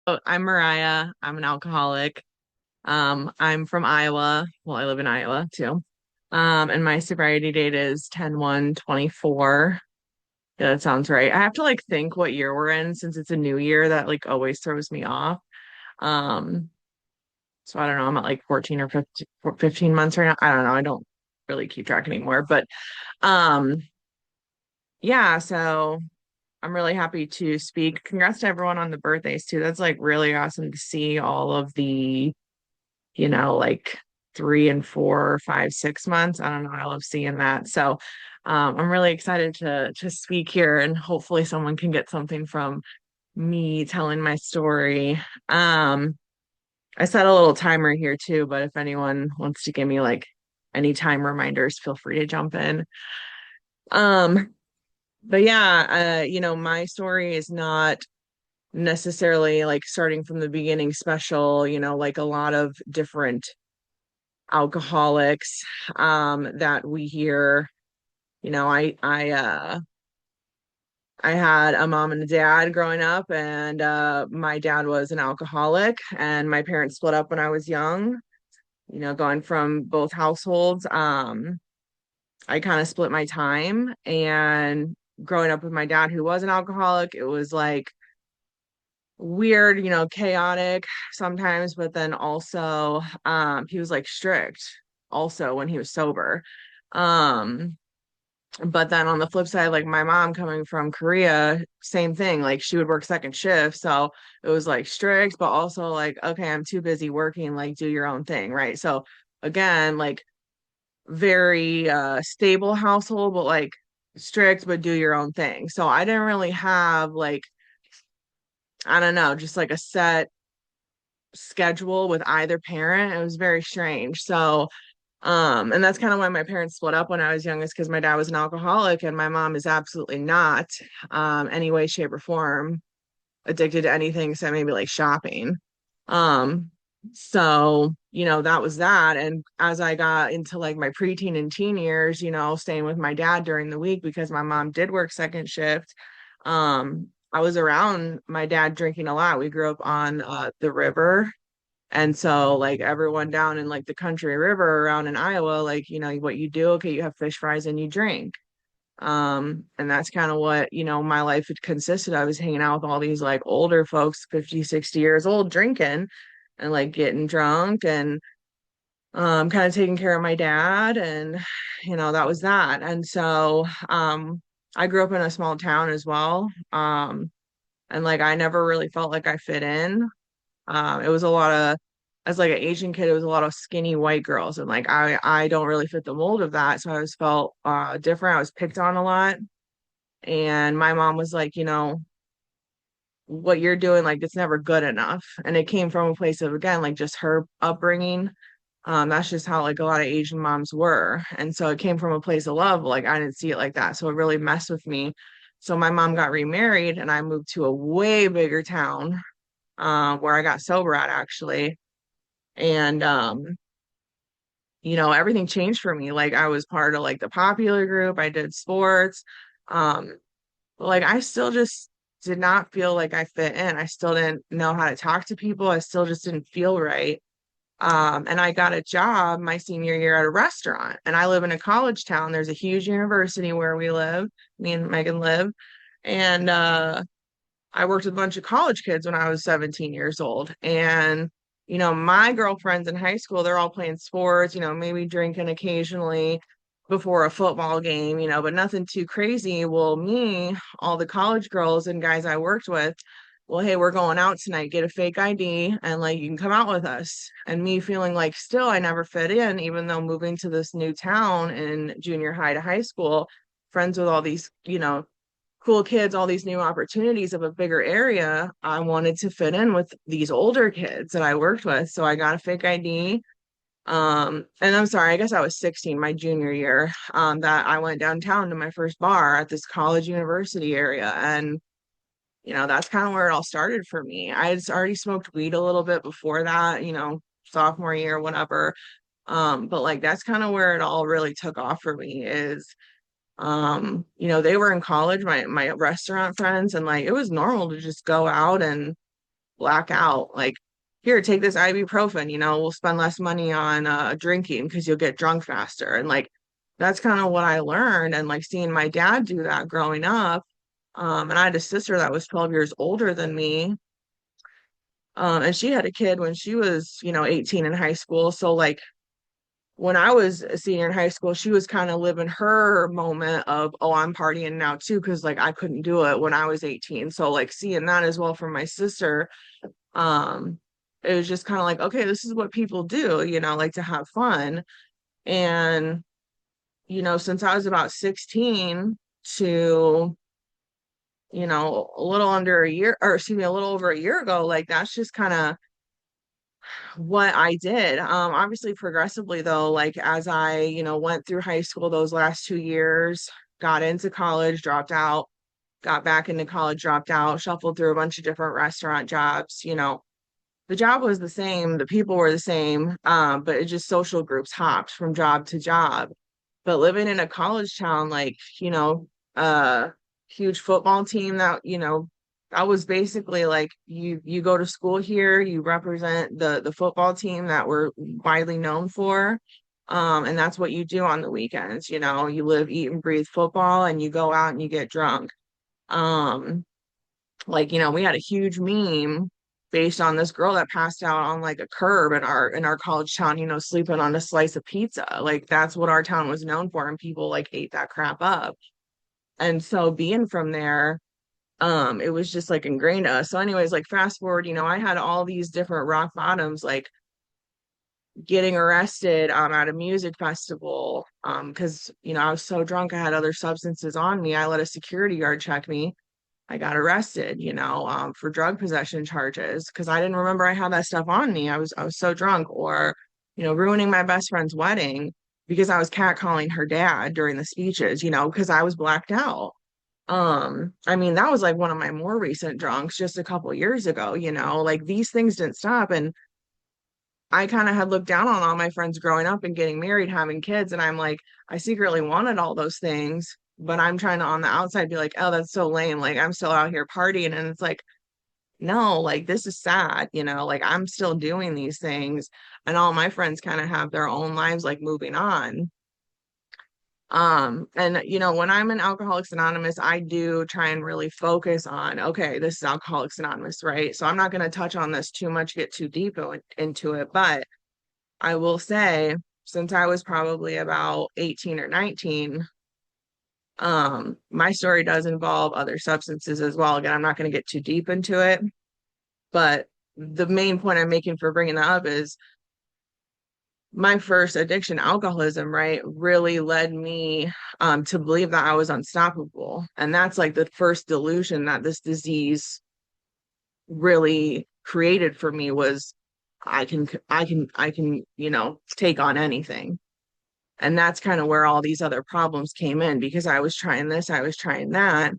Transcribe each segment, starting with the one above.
I'm Mariah. I'm an alcoholic. I'm from Iowa. Well, I live in Iowa too. And my sobriety date is 10/1/24. Yeah, that sounds right. I have to like think what year we're in since it's a new year that like always throws me off. Um, so I don't know. I'm at like 14 or 15 months right now. I don't know. I don't really keep track anymore. But um, yeah, so I'm really happy to speak. Congrats to everyone on the birthdays too. That's like really awesome to see all of the like 3 and 4, 5, 6 months. I don't know. I love seeing that. So I'm really excited to speak here and hopefully someone can get something from me telling my story. Um, I set a little timer here too, but if anyone wants to give me like any time reminders, feel free to jump in. Um, but yeah, my story is not necessarily like starting from the beginning special, like a lot of different alcoholics that we hear. I had a mom and a dad growing up, and my dad was an alcoholic, and my parents split up when I was young, going from both households. I kind of split my time, and growing up with my dad who was an alcoholic, it was like weird, chaotic sometimes, but then also he was like strict also when he was sober. Um but then on the flip side, like my mom coming from Korea, same thing. Like she would work second shift. So it was like strict, but also like, okay, I'm too busy working, like do your own thing, right? So again, like very stable household, but like strict, but do your own thing. So I didn't really have like, I don't know, just like a set schedule with either parent. It was very strange. So and that's kind of why my parents split up when I was young, is because my dad was an alcoholic and my mom is absolutely not, any way, shape, or form addicted to anything except maybe like shopping. Um, so, that was that. And as I got into like my preteen and teen years, staying with my dad during the week because my mom did work second shift, I was around my dad drinking a lot. We grew up on the river, and so like everyone down in like the country river around in Iowa, like, what you do, okay, you have fish fries and you drink. And that's kind of what, my life had consisted. I was hanging out with all these like older folks, 50, 60 years old, drinking and like getting drunk and kind of taking care of my dad. And, that was that. And so I grew up in a small town as well. And like I never really felt like I fit in. It was a lot of, as like an Asian kid, it was a lot of skinny white girls, and like I don't really fit the mold of that, so I always felt different. I was picked on a lot, and my mom was like, what you're doing, like it's never good enough, and it came from a place of again like just her upbringing. That's just how like a lot of Asian moms were, and so it came from a place of love. Like I didn't see it like that, so it really messed with me. So my mom got remarried, and I moved to a way bigger town where I got sober at actually. And everything changed for me. Like I was part of like the popular group, I did sports. Um, but like I still just did not feel like I fit in. I still didn't know how to talk to people. I still just didn't feel right. And I got a job my senior year at a restaurant. And I live in a college town. There's a huge university where we live, me and Megan live. And I worked with a bunch of college kids when I was 17 years old. And, my girlfriends in high school, they're all playing sports, maybe drinking occasionally before a football game, but nothing too crazy. Well, me, all the college girls and guys I worked with, well, hey, we're going out tonight, get a fake ID and like you can come out with us. And me feeling like still I never fit in, even though moving to this new town in junior high to high school, friends with all these, cool kids, all these new opportunities of a bigger area, I wanted to fit in with these older kids that I worked with. So I got a fake ID. And I'm sorry, I guess I was 16 my junior year, that I went downtown to my first bar at this college university area. And, that's kind of where it all started for me. I had already smoked weed a little bit before that, sophomore year, whatever. But like that's kind of where it all really took off for me is they were in college, my restaurant friends, and like it was normal to just go out and black out. Like, here, take this ibuprofen, we'll spend less money on drinking because you'll get drunk faster. And like that's kind of what I learned. And like seeing my dad do that growing up. And I had a sister that was 12 years older than me. And she had a kid when she was, 18 in high school. So like when I was a senior in high school, she was kind of living her moment of, oh, I'm partying now too, because like I couldn't do it when I was 18. So like seeing that as well from my sister, um, it was just kind of like, okay, this is what people do, like to have fun. And, since I was about 16 to, a little under a year, or excuse me, a little over a year ago, like that's just kind of what I did. Obviously progressively though, like as I, went through high school those last 2 years, got into college, dropped out, got back into college, dropped out, shuffled through a bunch of different restaurant jobs, the job was the same, the people were the same, but it just social groups hopped from job to job. But living in a college town, like, a huge football team that, that was basically like you go to school here, you represent the football team that we're widely known for. And that's what you do on the weekends, you live, eat, and breathe football and you go out and you get drunk. Um, like, we had a huge meme based on this girl that passed out on like a curb in our college town, sleeping on a slice of pizza. Like that's what our town was known for, and people like ate that crap up. And so being from there, it was just like ingrained to us. So, anyways, like fast forward, I had all these different rock bottoms, like getting arrested at a music festival. Because I was so drunk, I had other substances on me. I let a security guard check me. I got arrested, for drug possession charges because I didn't remember I had that stuff on me. I was so drunk, or, ruining my best friend's wedding because I was catcalling her dad during the speeches, because I was blacked out. I mean, that was like one of my more recent drunks just a couple years ago, like these things didn't stop. And I kind of had looked down on all my friends growing up and getting married, having kids. And I'm like, I secretly wanted all those things, but I'm trying to on the outside be like, oh, that's so lame. Like I'm still out here partying. And it's like, no, like this is sad, like I'm still doing these things. And all my friends kind of have their own lives like moving on. And when I'm in Alcoholics Anonymous, I do try and really focus on, okay, this is Alcoholics Anonymous, right? So I'm not going to touch on this too much, get too deep into it, but I will say, since I was probably about 18 or 19, my story does involve other substances as well. Again, I'm not going to get too deep into it, but the main point I'm making for bringing that up is my first addiction, alcoholism, right, really led me to believe that I was unstoppable. And that's like the first delusion that this disease really created for me was I can, take on anything. And that's kind of where all these other problems came in because I was trying this, I was trying that.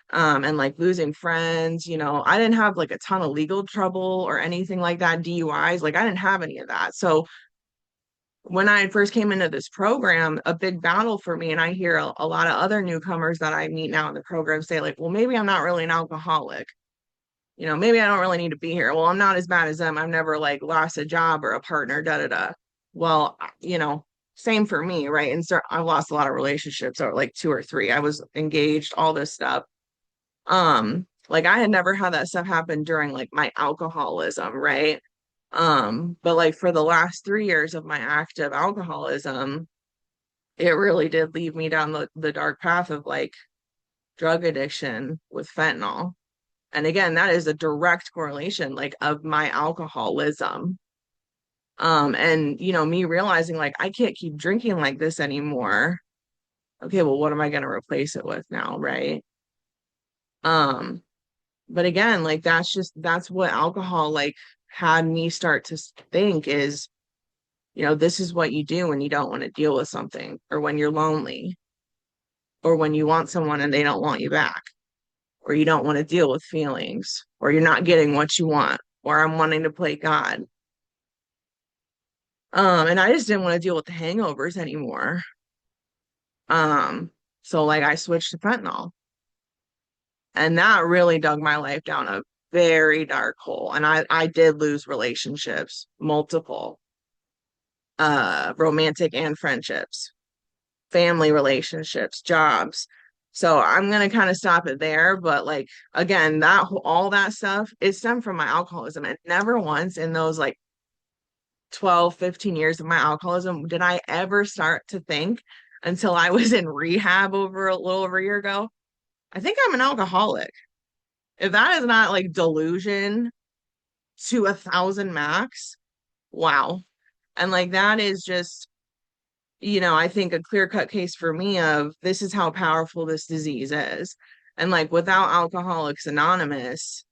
And like losing friends, I didn't have like a ton of legal trouble or anything like that, DUIs, like I didn't have any of that. So when I first came into this program, a big battle for me, and I hear a lot of other newcomers that I meet now in the program say, like, well, maybe I'm not really an alcoholic. Maybe I don't really need to be here. Well, I'm not as bad as them. I've never like lost a job or a partner, da da da. Well, same for me, right? And so I've lost a lot of relationships, or like two or three. I was engaged, all this stuff. Like I had never had that stuff happen during like my alcoholism, right? But like for the last 3 years of my active alcoholism, it really did lead me down the dark path of like drug addiction with fentanyl. And again, that is a direct correlation like of my alcoholism. And me realizing like I can't keep drinking like this anymore. Okay, well, what am I going to replace it with now, right? Um, but again, like that's what alcohol like had me start to think is, this is what you do when you don't want to deal with something, or when you're lonely, or when you want someone and they don't want you back, or you don't want to deal with feelings, or you're not getting what you want, or I'm wanting to play God. And I just didn't want to deal with the hangovers anymore. So like I switched to fentanyl, and that really dug my life down very dark hole. And I did lose relationships, multiple, romantic and friendships, family relationships, jobs. So I'm gonna kind of stop it there. But like again, all that stuff it stemmed from my alcoholism. And never once in those like 12, 15 years of my alcoholism did I ever start to think until I was in rehab over a little over a year ago. I think I'm an alcoholic. If that is not like delusion to 1,000 max, wow. And like that is just, I think a clear-cut case for me of this is how powerful this disease is. And like without Alcoholics Anonymous,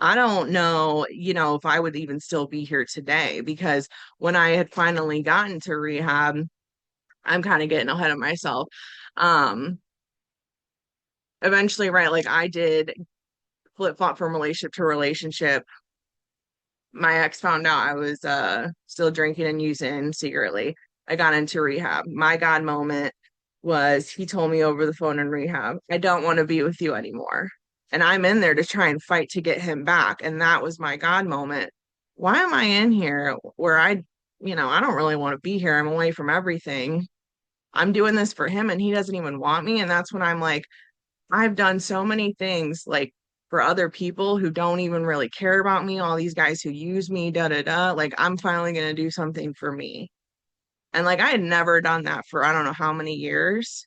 I don't know, if I would even still be here today because when I had finally gotten to rehab, I'm kind of getting ahead of myself. Um, Eventually, right, like I did flip-flop from relationship to relationship. My ex found out I was still drinking and using secretly. I got into rehab. My God moment was he told me over the phone in rehab, I don't want to be with you anymore. And I'm in there to try and fight to get him back. And that was my God moment. Why am I in here where I don't really want to be here. I'm away from everything. I'm doing this for him and he doesn't even want me. And that's when I'm like, I've done so many things like for other people who don't even really care about me, all these guys who use me, da da da. Like, I'm finally going to do something for me. And like, I had never done that for I don't know how many years.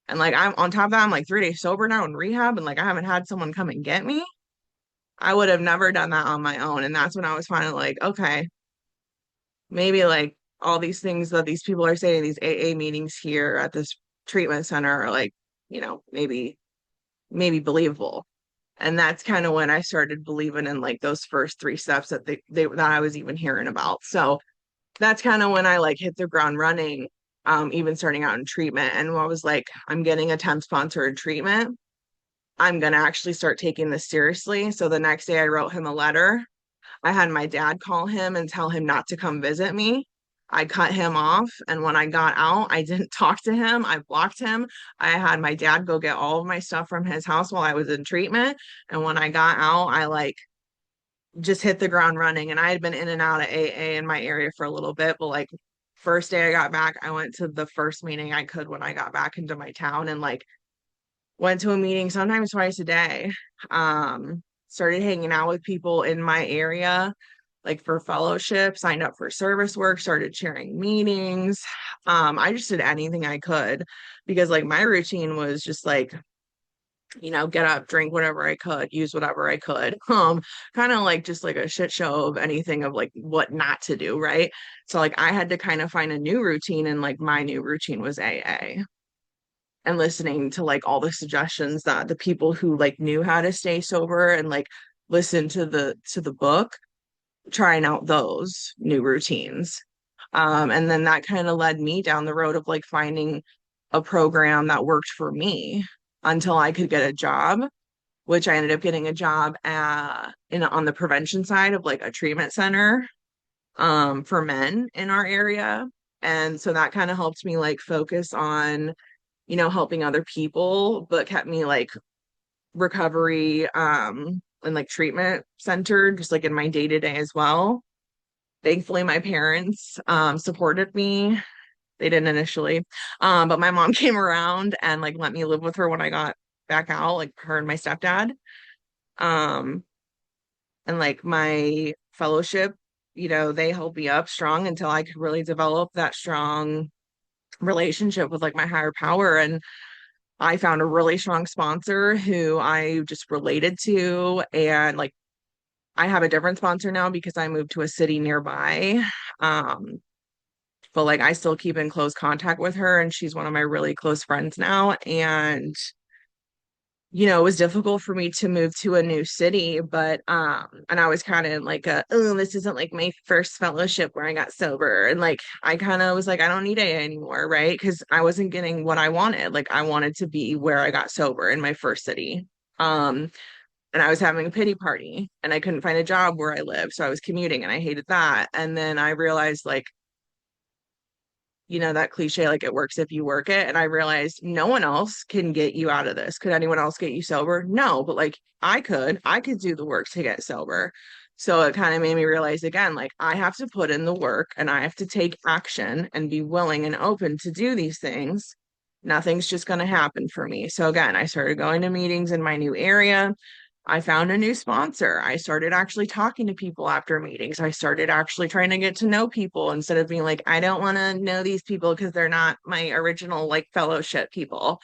And like, I'm on top of that, I'm like 3 days sober now in rehab, and like, I haven't had someone come and get me. I would have never done that on my own. And that's when I was finally like, okay, maybe like all these things that these people are saying, these AA meetings here at this treatment center are like, maybe believable. And that's kind of when I started believing in like those first three steps that I was even hearing about. So that's kind of when I like hit the ground running, even starting out in treatment. And I was like, I'm getting a temp sponsored treatment. I'm gonna actually start taking this seriously. So the next day I wrote him a letter. I had my dad call him and tell him not to come visit me. I cut him off. And when I got out, I didn't talk to him. I blocked him. I had my dad go get all of my stuff from his house while I was in treatment. And when I got out, I like just hit the ground running. And I had been in and out of AA in my area for a little bit. But like, first day I got back, I went to the first meeting I could when I got back into my town and like went to a meeting sometimes twice a day. Started hanging out with people in my area, like for fellowship, signed up for service work, started sharing meetings. I just did anything I could because like my routine was just like, get up, drink whatever I could, use whatever I could. Kind of like just like a shit show of anything of like what not to do, right? So like I had to kind of find a new routine and like my new routine was AA and listening to like all the suggestions that the people who like knew how to stay sober and like listen to the book, trying out those new routines. And then that kind of led me down the road of like finding a program that worked for me until I could get a job, which I ended up getting a job on the prevention side of like a treatment center for men in our area. And so that kind of helped me like focus on helping other people, but kept me like recovery and like treatment centered, just like in my day to day as well. Thankfully, my parents supported me. They didn't initially, but my mom came around and like let me live with her when I got back out, like her and my stepdad. Um, and like my fellowship, they held me up strong until I could really develop that strong relationship with like my higher power. And I found a really strong sponsor who I just related to. And like, I have a different sponsor now because I moved to a city nearby. Um, but like, I still keep in close contact with her, and she's one of my really close friends now. And, it was difficult for me to move to a new city, but, and I was kind of like, oh, this isn't like my first fellowship where I got sober. And like, I kind of was like, I don't need AA anymore, right? Because I wasn't getting what I wanted. Like, I wanted to be where I got sober in my first city. And I was having a pity party and I couldn't find a job where I live. So I was commuting and I hated that. And then I realized like that cliche, like it works if you work it. And I realized no one else can get you out of this. Could anyone else get you sober? No, but like I could do the work to get sober. So it kind of made me realize again, like I have to put in the work and I have to take action and be willing and open to do these things. Nothing's just going to happen for me. So again, I started going to meetings in my new area. I found a new sponsor. I started actually talking to people after meetings. I started actually trying to get to know people instead of being like, I don't want to know these people because they're not my original like fellowship people.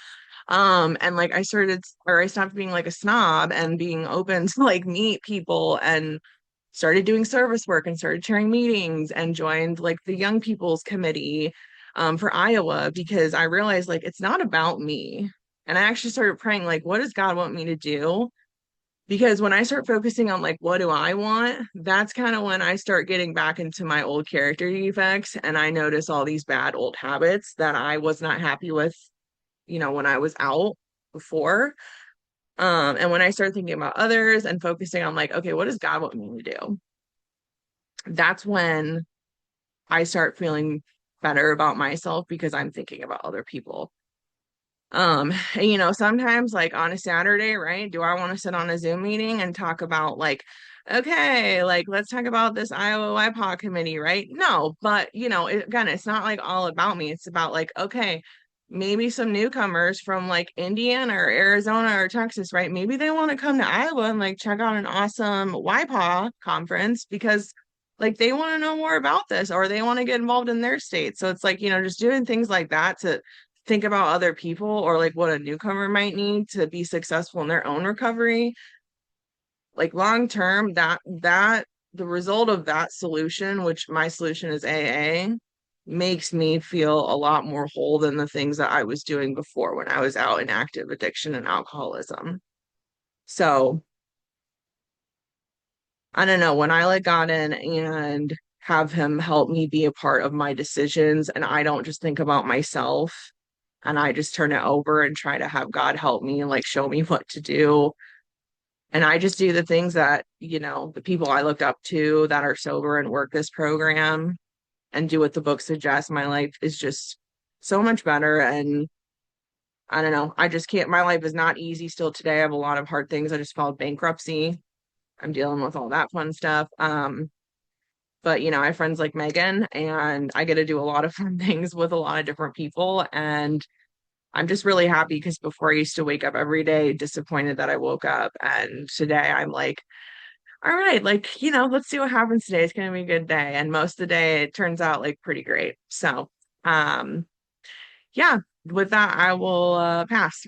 And like I stopped being like a snob and being open to like meet people and started doing service work and started chairing meetings and joined like the young people's committee for Iowa because I realized like it's not about me. And I actually started praying like, what does God want me to do? Because when I start focusing on like what do I want, that's kind of when I start getting back into my old character defects and I notice all these bad old habits that I was not happy with, when I was out before. And when I start thinking about others and focusing on like, okay, what does God want me to do? That's when I start feeling better about myself because I'm thinking about other people. And, sometimes like on a Saturday, right? Do I want to sit on a Zoom meeting and talk about like, okay, like let's talk about this IAYPAA committee, right? No, but again, it's not like all about me. It's about like, okay, maybe some newcomers from like Indiana or Arizona or Texas, right? Maybe they want to come to Iowa and like check out an awesome YPAA conference because like they want to know more about this or they want to get involved in their state. So it's like, just doing things like that to think about other people or like what a newcomer might need to be successful in their own recovery. Like long term, that the result of that solution, which my solution is AA, makes me feel a lot more whole than the things that I was doing before when I was out in active addiction and alcoholism. So I don't know, when I let God in and have him help me be a part of my decisions and I don't just think about myself and I just turn it over and try to have God help me and like show me what to do. And I just do the things that, the people I looked up to that are sober and work this program and do what the book suggests. My life is just so much better. And I don't know, I just can't, my life is not easy still today. I have a lot of hard things. I just filed bankruptcy. I'm dealing with all that fun stuff. But I have friends like Megan and I get to do a lot of fun things with a lot of different people. And I'm just really happy because before I used to wake up every day disappointed that I woke up. And today I'm like, all right, like, let's see what happens today. It's gonna be a good day. And most of the day it turns out like pretty great. So yeah, with that I will pass.